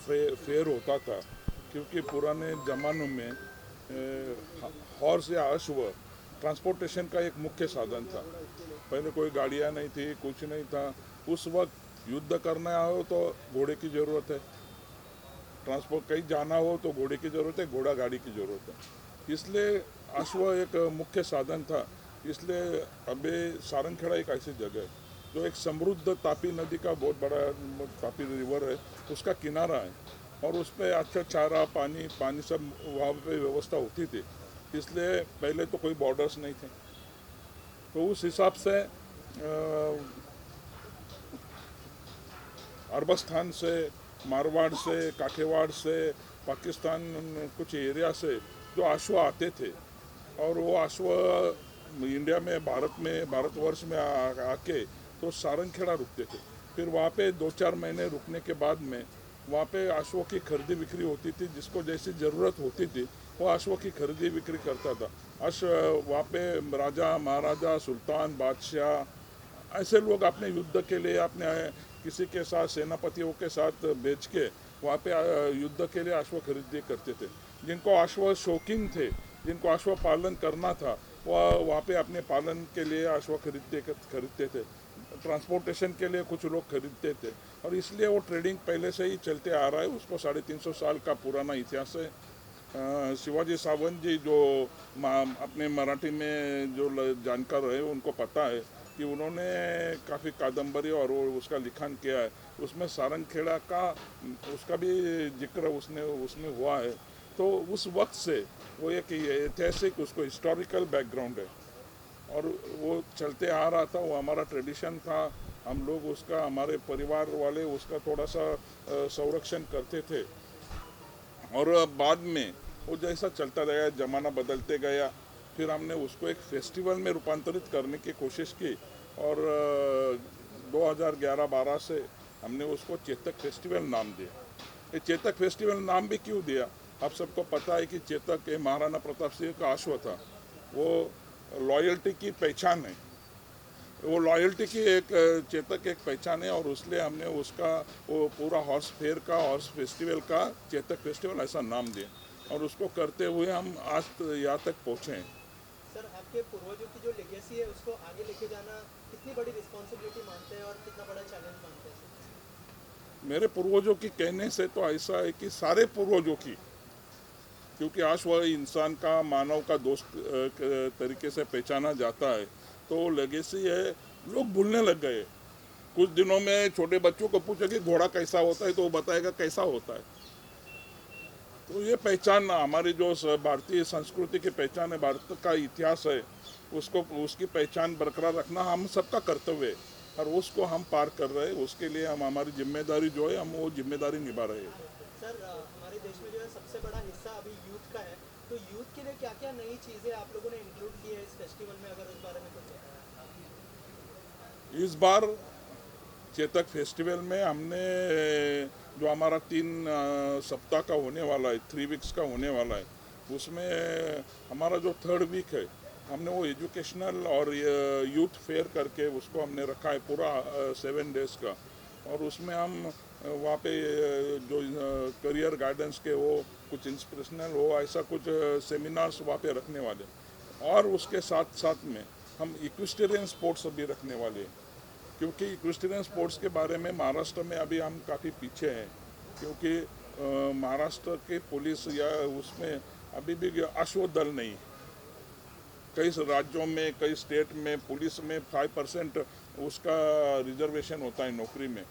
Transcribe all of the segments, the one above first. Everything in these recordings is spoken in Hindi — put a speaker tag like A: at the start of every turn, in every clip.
A: फेयर होता था, क्योंकि पुराने ज़मानों में हॉर्स या अश्व ट्रांसपोर्टेशन का एक मुख्य साधन था। पहले कोई गाड़ियाँ नहीं थी, कुछ नहीं था। उस वक्त युद्ध करना हो तो घोड़े की ज़रूरत है, ट्रांसपोर्ट कहीं जाना हो तो घोड़े की ज़रूरत है, घोड़ा गाड़ी की ज़रूरत है। इसलिए अश्व एक मुख्य साधन था। इसलिए अबे सारंगखेड़ा एक ऐसी जगह है जो एक समृद्ध तापी नदी का बहुत बड़ा, तापी रिवर है, उसका किनारा है, और उस पर अच्छा चारा पानी पानी सब वहाँ पे व्यवस्था होती थी। इसलिए पहले तो कोई बॉर्डर्स नहीं थे, तो उस हिसाब से अरबस्तान से, मारवाड़ से, काठियावाड़ से, पाकिस्तान कुछ एरिया से जो अश्व आते थे, और वो अश्व इंडिया में, भारतवर्ष में आके तो सारंगखेड़ा रुकते थे। फिर वहाँ पे 2-4 महीने रुकने के बाद में वहाँ पे अश्वों की खरीदी बिक्री होती थी। जिसको जैसी ज़रूरत होती थी वो अश्वों की खरीदी बिक्री करता था। अश्व वहाँ पे राजा महाराजा सुल्तान बादशाह ऐसे लोग अपने युद्ध के लिए अपने किसी के साथ सेनापतियों के साथ बेच के वहाँ पे युद्ध के लिए अश्व खरीदी करते थे। जिनको अश्व शौकीन थे, जिनको अश्व पालन करना था, वह वहाँ पे अपने पालन के लिए अश्व खरीदते थे। ट्रांसपोर्टेशन के लिए कुछ लोग खरीदते थे, और इसलिए वो ट्रेडिंग पहले से ही चलते आ रहा है। उसको 350 साल का पुराना इतिहास है। शिवाजी सावंत जी जो अपने मराठी में जो जानकार है उनको पता है कि उन्होंने काफ़ी कादम्बरी और वो उसका लिखन किया है। उसमें सारंगखेड़ा का उसका भी जिक्र उसमें हुआ है। तो उस वक्त से वो एक ऐतिहासिक, उसको हिस्टोरिकल बैकग्राउंड है, और वो चलते आ रहा था। वो हमारा ट्रेडिशन था। हम लोग उसका, हमारे परिवार वाले उसका थोड़ा सा संरक्षण करते थे। और बाद में वो जैसा चलता गया, ज़माना बदलते गया, फिर हमने उसको एक फेस्टिवल में रूपांतरित करने की कोशिश की, और 2011-12 से हमने उसको चेतक फेस्टिवल नाम दिया। ये चेतक फेस्टिवल नाम भी क्यों दिया, आप सबको पता है कि चेतक ये महाराणा प्रताप सिंह का अश्व था। वो लॉयल्टी की पहचान है, वो लॉयल्टी की एक चेतक एक पहचान है, और उसलिए हमने उसका वो पूरा हॉर्स फेयर का, हॉर्स फेस्टिवल का चेतक फेस्टिवल ऐसा नाम दिया, और उसको करते हुए हम आज यहाँ तक पहुँचे हैं।
B: सर, आपके पूर्वजों की जो लेगेसी है उसको आगे लेके जाना कितनी बड़ी रिस्पॉन्सिबिलिटी मानते हैं और कितना बड़ा चैलेंज मानते हैं?
A: मेरे पूर्वजों की कहने से तो ऐसा है कि सारे पूर्वजों की, क्योंकि आज वह इंसान का, मानव का दोस्त तरीके से पहचाना जाता है, तो लेगेसी है। लोग भूलने लग गए। कुछ दिनों में छोटे बच्चों को पूछो कि घोड़ा कैसा होता है, तो वो बताएगा कैसा होता है। तो ये पहचान हमारी जो भारतीय संस्कृति की पहचान है, भारत का इतिहास है, उसको, उसकी पहचान बरकरार रखना हम सबका कर्तव्य है, और उसको हम पार कर रहे हैं। उसके लिए हम, हमारी जिम्मेदारी जो है, हम वो जिम्मेदारी निभा रहे हैं।
B: सर, हमारे देश में जो है सबसे बड़ा हिस्सा अभी यूथ का है, तो यूथ के लिए क्या क्या नई चीज़ें आप लोगों ने इंक्लूड की है इस फेस्टिवल में, अगर उस बारे में कुछ बताएं?
A: इस बार चेतक फेस्टिवल में हमने जो हमारा 3 सप्ताह का होने वाला है, 3 वीक्स का होने वाला है, उसमें हमारा जो 3rd वीक है, हमने वो एजुकेशनल और यूथ फेयर करके उसको हमने रखा है पूरा 7 डेज का। और उसमें हम वहाँ पे जो करियर गाइडेंस के वो कुछ इंस्पिरेशनल हो, ऐसा कुछ सेमिनार्स वहाँ पे रखने वाले, और उसके साथ साथ में हम इक्विस्टेरियन स्पोर्ट्स भी रखने वाले हैं। क्योंकि इक्विस्टेरियन स्पोर्ट्स के बारे में महाराष्ट्र में अभी हम काफ़ी पीछे हैं, क्योंकि महाराष्ट्र के पुलिस या उसमें अभी भी अश्व दल नहीं। कई राज्यों में, कई स्टेट में पुलिस में 5% उसका रिजर्वेशन होता है नौकरी में।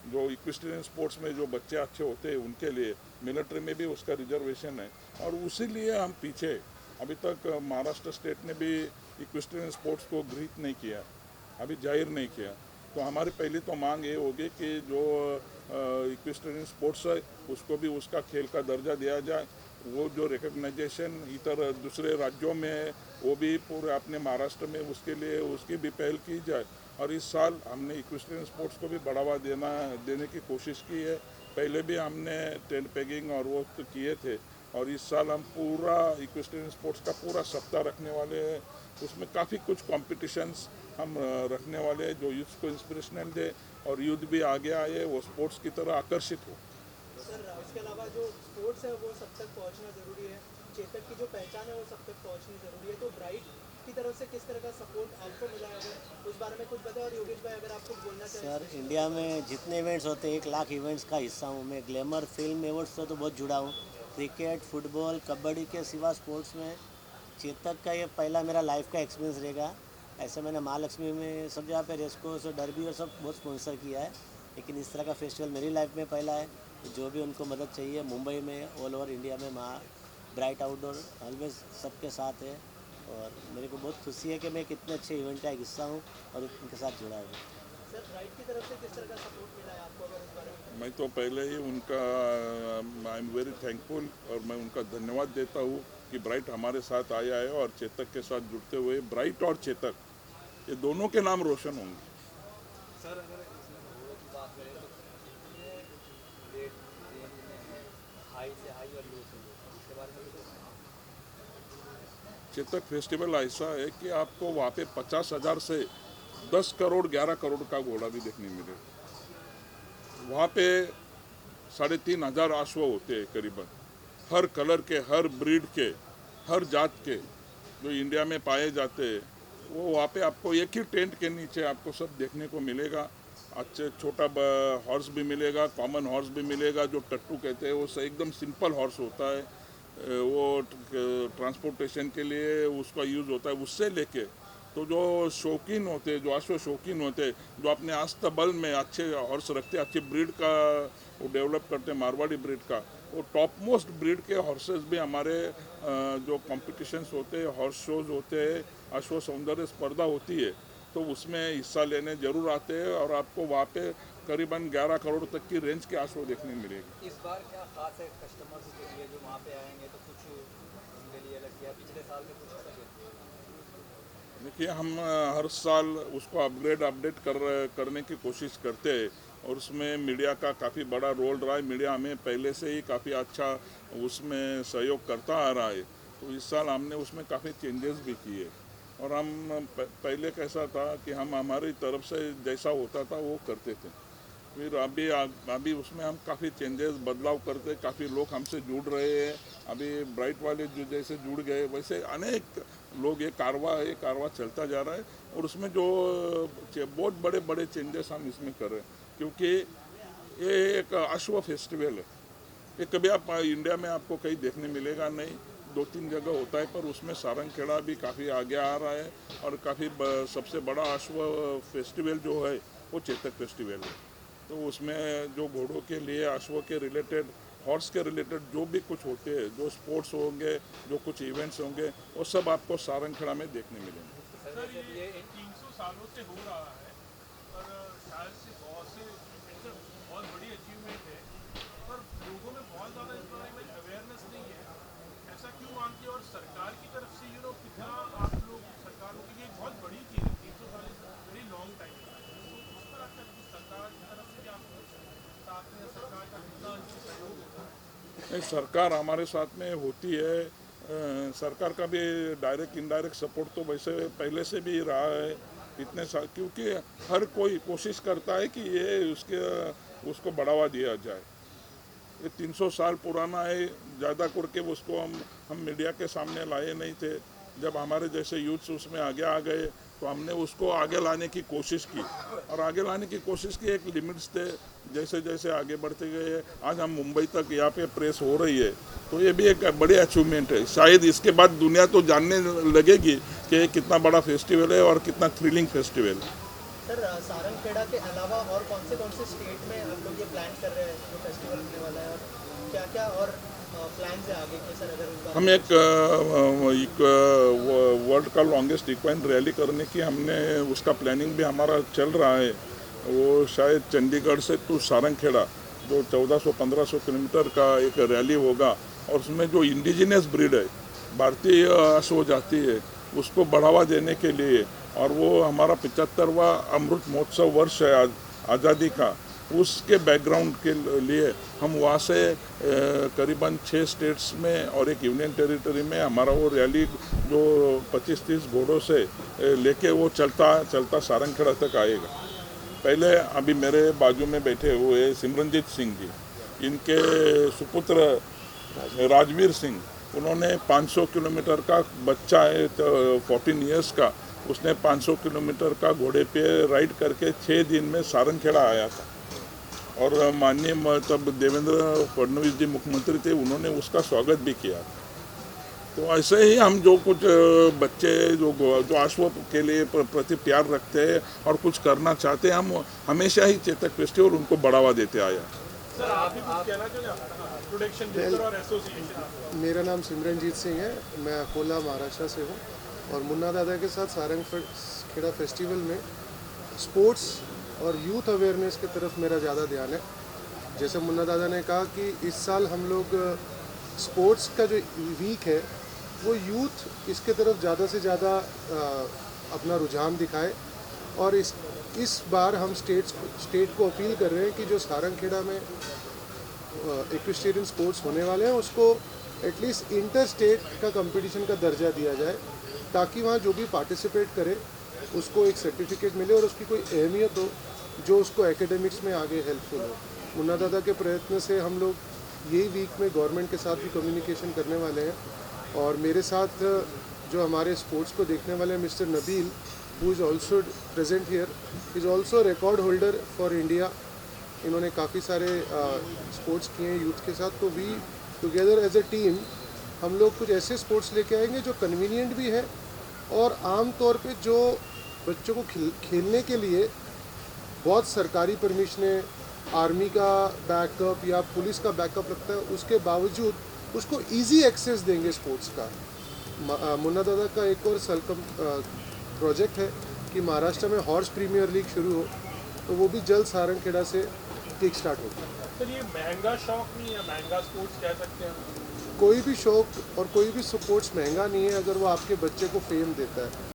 A: जो इक्विस्टेरियन स्पोर्ट्स में जो बच्चे अच्छे होते हैं उनके लिए मिलिट्री में भी उसका रिजर्वेशन है, और उसी लिए हम पीछे। अभी तक महाराष्ट्र स्टेट ने भी इक्विस्टेरियन स्पोर्ट्स को गृहीत नहीं किया, अभी जाहिर नहीं किया। तो हमारी पहली तो मांग ये होगी कि जो इक्विस्टेरियन स्पोर्ट्स है उसको भी उसका खेल का दर्जा दिया जाए। वो जो रिकग्नाइजेशन इतर दूसरे राज्यों में है वो भी पूरे अपने महाराष्ट्र में उसके लिए उसकी भी पहल की जाए। और इस साल हमने इक्विस्टेरियन स्पोर्ट्स को भी बढ़ावा देने की कोशिश की है। पहले भी हमने टेंट पेगिंग और वो तो किए थे, और इस साल हम पूरा इक्विस्टेरियन स्पोर्ट्स का पूरा सप्ताह रखने वाले हैं। उसमें काफ़ी कुछ कॉम्पिटिशन्स हम रखने वाले हैं जो यूथ को इंस्पिरेशनल दे, और यूथ भी आगे आए, वो स्पोर्ट्स की तरह आकर्षित हो।
B: सर इसके अलावा जो स्पोर्ट्स है वो सब तक पहुंचना ज़रूरी है, चेतक की जो पहचान है वो सब तक पहुंचनी ज़रूरी है, तो ब्राइट की तरफ से किस तरह का सपोर्ट आपको मिला है, अगर उस बारे में कुछ बताओ। और योगेश भाई अगर आप कुछ बोलना चाहें।
C: सर इंडिया में जितने इवेंट्स होते हैं 1 लाख इवेंट्स का हिस्सा हूँ मैं। ग्लैमर फिल्म एवर्ड्स से तो बहुत जुड़ा हूँ। क्रिकेट, फुटबॉल, कबड्डी के सिवा स्पोर्ट्स में चेतक का ये पहला मेरा लाइफ का एक्सपीरियंस रहेगा। ऐसे मैंने महालक्ष्मी में सब जगह पे रेस कोर्स और डरबी और सब बहुत स्पॉन्सर किया है, लेकिन इस तरह का फेस्टिवल मेरी लाइफ में पहला है। जो भी उनको मदद चाहिए मुंबई में, ऑल ओवर इंडिया में, ब्राइट आउटडोर ऑलवेज सबके साथ है। और मेरे को बहुत खुशी है कि मैं कितने अच्छे इवेंट का एक हिस्सा हूँ और उनके साथ जुड़ा हूँ।
B: सर ब्राइट की तरफ से किस तरह का सपोर्ट मिला है आपको, अगर उस बारे में।
A: मैं तो पहले ही उनका आई एम वेरी थैंकफुल और मैं उनका धन्यवाद देता हूँ कि ब्राइट हमारे साथ आया है और चेतक के साथ जुड़ते हुए ब्राइट और चेतक ये दोनों के नाम रोशन होंगे।
D: सर अगर इसमें घोड़ों की बात करें तो कितने रेट रेंज में है, हाई से हाई और लो से लो, इसके बारे में कुछ।
A: चेतक फेस्टिवल ऐसा है कि आपको वहाँ पे 50,000 से 10 करोड़ 11 करोड़ का घोड़ा भी देखने मिलेगा। वहाँ पे 3,500 अश्व होते हैं करीबन, हर कलर के, हर ब्रीड के, हर जात के जो इंडिया में पाए जाते हैं। वो वहाँ पे आपको एक ही टेंट के नीचे आपको सब देखने को मिलेगा। अच्छे छोटा हॉर्स भी मिलेगा, कॉमन हॉर्स भी मिलेगा जो टट्टू कहते हैं। वो एकदम सिंपल हॉर्स होता है, वो ट्रांसपोर्टेशन के लिए उसका यूज़ होता है। उससे लेके तो जो शौकीन होते हैं, जो अश्व शौकीन होते हैं, जो अपने आस्तबल में अच्छे हॉर्स रखते हैं, अच्छे ब्रीड का वो डेवलप करते हैं, मारवाड़ी ब्रीड का, वो टॉप मोस्ट ब्रीड के हॉर्सेस भी हमारे जो कॉम्पिटिशन्स होते हैं, हॉर्स शोज होते हैं, अश्व सौंदर्य स्पर्धा होती है, तो उसमें हिस्सा लेने जरूर आते हैं। और आपको वहाँ पे करीबन 11 करोड़ तक की रेंज के अश्व देखने मिलेगी।
D: इस बार क्या खास है कस्टमर्स के लिए जो वहाँ पे आएंगे, तो कुछ उनके लिए अलग किया पिछले साल में कुछ अलग है?
A: देखिए, हम हर साल उसको अपडेट करने की कोशिश करते हैं और उसमें मीडिया का काफ़ी बड़ा रोल रहा है। मीडिया हमें पहले से ही काफ़ी अच्छा उसमें सहयोग करता आ रहा है। तो इस साल हमने उसमें काफ़ी चेंजेस भी किए और हम पहले कैसा था कि हम हमारी तरफ से जैसा होता था वो करते थे। फिर अभी उसमें हम काफ़ी चेंजेस बदलाव करते, काफ़ी लोग हमसे जुड़ रहे हैं। अभी ब्राइट वाले जो जैसे जुड़ गए वैसे अनेक लोग, ये कारवा चलता जा रहा है। और उसमें जो बहुत बड़े बड़े चेंजेस हम इसमें कर रहे हैं, क्योंकि ये एक अश्व फेस्टिवल है। ये कभी आप इंडिया में आपको कहीं देखने मिलेगा नहीं, 2-3 जगह होता है, पर उसमें सारंगखेड़ा भी काफ़ी आगे आ रहा है। और काफ़ी सबसे बड़ा अश्व फेस्टिवल जो है वो चेतक फेस्टिवल है। तो उसमें जो घोड़ों के लिए, अश्व के रिलेटेड, हॉर्स के रिलेटेड जो भी कुछ होते हैं, जो स्पोर्ट्स होंगे, जो कुछ इवेंट्स होंगे, वो सब आपको सारंगखेड़ा में देखने मिलेंगे।
E: सर ये 300 सालों से हो रहा है और शायद से बहुत बड़ी अचीवमेंट है, पर लोगों में बहुत ज़्यादा इस बारे में अवेयरनेस नहीं है। ऐसा क्यों मानते हैं? और सरकार की तरफ से कितना आप लोग, सरकारों के लिए बहुत बड़ी चीज़ है 300 साल, वेरी लॉन्ग टाइम। उस पर आपका सरकार की तरफ से क्या साथ में सरकार का कितना सहयोग होता है?
A: नहीं, सरकार हमारे साथ में होती है। सरकार का भी डायरेक्ट इनडायरेक्ट सपोर्ट तो वैसे पहले से भी रहा है इतने साल, क्योंकि हर कोई कोशिश करता है कि ये उसको बढ़ावा दिया जाए। ये 300 साल पुराना है, ज़्यादा करके उसको हम मीडिया के सामने लाए नहीं थे। जब हमारे जैसे यूथ्स उसमें आगे आ गए तो हमने उसको आगे लाने की कोशिश की, और आगे लाने की कोशिश की, एक लिमिट्स थे। जैसे जैसे आगे बढ़ते गए आज हम मुंबई तक यहाँ पे प्रेस हो रही है, तो ये भी एक बड़ी अचीवमेंट है। शायद इसके बाद दुनिया तो जानने लगेगी कि कितना बड़ा फेस्टिवल है और कितना थ्रिलिंग फेस्टिवल है।
B: सर सारंगखेड़ा के अलावा और कौन से स्टेट में आप लोग ये प्लान कर रहे हैं जो फेस्टिवल होने वाला है, और क्या क्या और प्लान है आगे के? सर अगर
A: हम एक वर्ल्ड का लॉन्गेस्ट इक्वाइन रैली करने की हमने उसका प्लानिंग भी हमारा चल रहा है। वो शायद चंडीगढ़ से टू सारंगखेड़ा जो 1400-1500 किलोमीटर का एक रैली होगा, और उसमें जो इंडिजिनियस ब्रीड है, भारतीय अश्व जाति है, उसको बढ़ावा देने के लिए, और वो हमारा 75वां अमृत महोत्सव वर्ष है आज़ादी का, उसके बैकग्राउंड के लिए हम वहाँ से करीबन 6 स्टेट्स में और एक यूनियन टेरिटरी में हमारा वो रैली जो 25-30 घोड़ों से लेके वो चलता सारंगखेड़ा तक आएगा। पहले अभी मेरे बाजू में बैठे हुए सिमरनजीत सिंह जी, इनके सुपुत्र राजवीर सिंह, उन्होंने 500 किलोमीटर का बच्चा है तो 14 इयर्स का, उसने 500 किलोमीटर का घोड़े पे राइड करके 6 दिन में सारंगखेड़ा आया था। और माननीय तब देवेंद्र फडणवीस जी मुख्यमंत्री थे, उन्होंने उसका स्वागत भी किया। तो ऐसे ही हम जो कुछ बच्चे जो अश्व के लिए प्रति प्यार रखते हैं और कुछ करना चाहते हैं, हम हमेशा ही चेतक फेस्टिवल उनको बढ़ावा देते आया।
E: सर आप भी कुछ कहना चाहेंगे प्रोडक्शन जेकर और एसोसिएशन?
F: मेरा नाम सिमरनजीत सिंह है, मैं अकोला महाराष्ट्र से हूँ और मुन्ना दादा के साथ सारंगखेड़ा फेस्टिवल में स्पोर्ट्स और यूथ अवेयरनेस की तरफ मेरा ज़्यादा ध्यान है। जैसे मुन्ना दादा ने कहा कि इस साल हम लोग स्पोर्ट्स का जो वीक है वो यूथ इसके तरफ ज़्यादा से ज़्यादा अपना रुझान दिखाए और इस बार हम स्टेट को अपील कर रहे हैं कि जो सारंगखेड़ा में इक्विस्टेरियन स्पोर्ट्स होने वाले हैं उसको एटलीस्ट इंटर स्टेट का कंपटीशन का दर्जा दिया जाए, ताकि वहाँ जो भी पार्टिसिपेट करे उसको एक सर्टिफिकेट मिले और उसकी कोई अहमियत हो जो उसको एकेडमिक्स में आगे हेल्पफुल हो। मुन्ना दादा के प्रयत्न से हम लोग यही वीक में गवर्नमेंट के साथ भी कम्युनिकेशन करने वाले हैं और मेरे साथ जो हमारे स्पोर्ट्स को देखने वाले mister Nabeel, who is also present here, is also record holder for India. इन्होंने काफ़ी सारे स्पोर्ट्स किए हैं यूथ के साथ। तो we together as a team हम लोग कुछ ऐसे स्पोर्ट्स लेके आएंगे जो कन्वीनियंट भी है और आम तौर पे जो बच्चों को खेलने के लिए बहुत सरकारी परमिशनें, आर्मी का बैकअप या पुलिस का बैकअप लगता है, उसके बावजूद उसको इजी एक्सेस देंगे स्पोर्ट्स का। मुन्ना दादा का एक और प्रोजेक्ट है कि महाराष्ट्र में हॉर्स प्रीमियर लीग शुरू हो, तो वो भी जल्द सारंगखेड़ा से किक स्टार्ट होगा।
E: सर ये महंगा शौक नहीं है, महंगा स्पोर्ट्स कह सकते हैं?
F: कोई भी शौक और कोई भी स्पोर्ट्स महंगा नहीं है अगर वो आपके बच्चे को फेम देता है।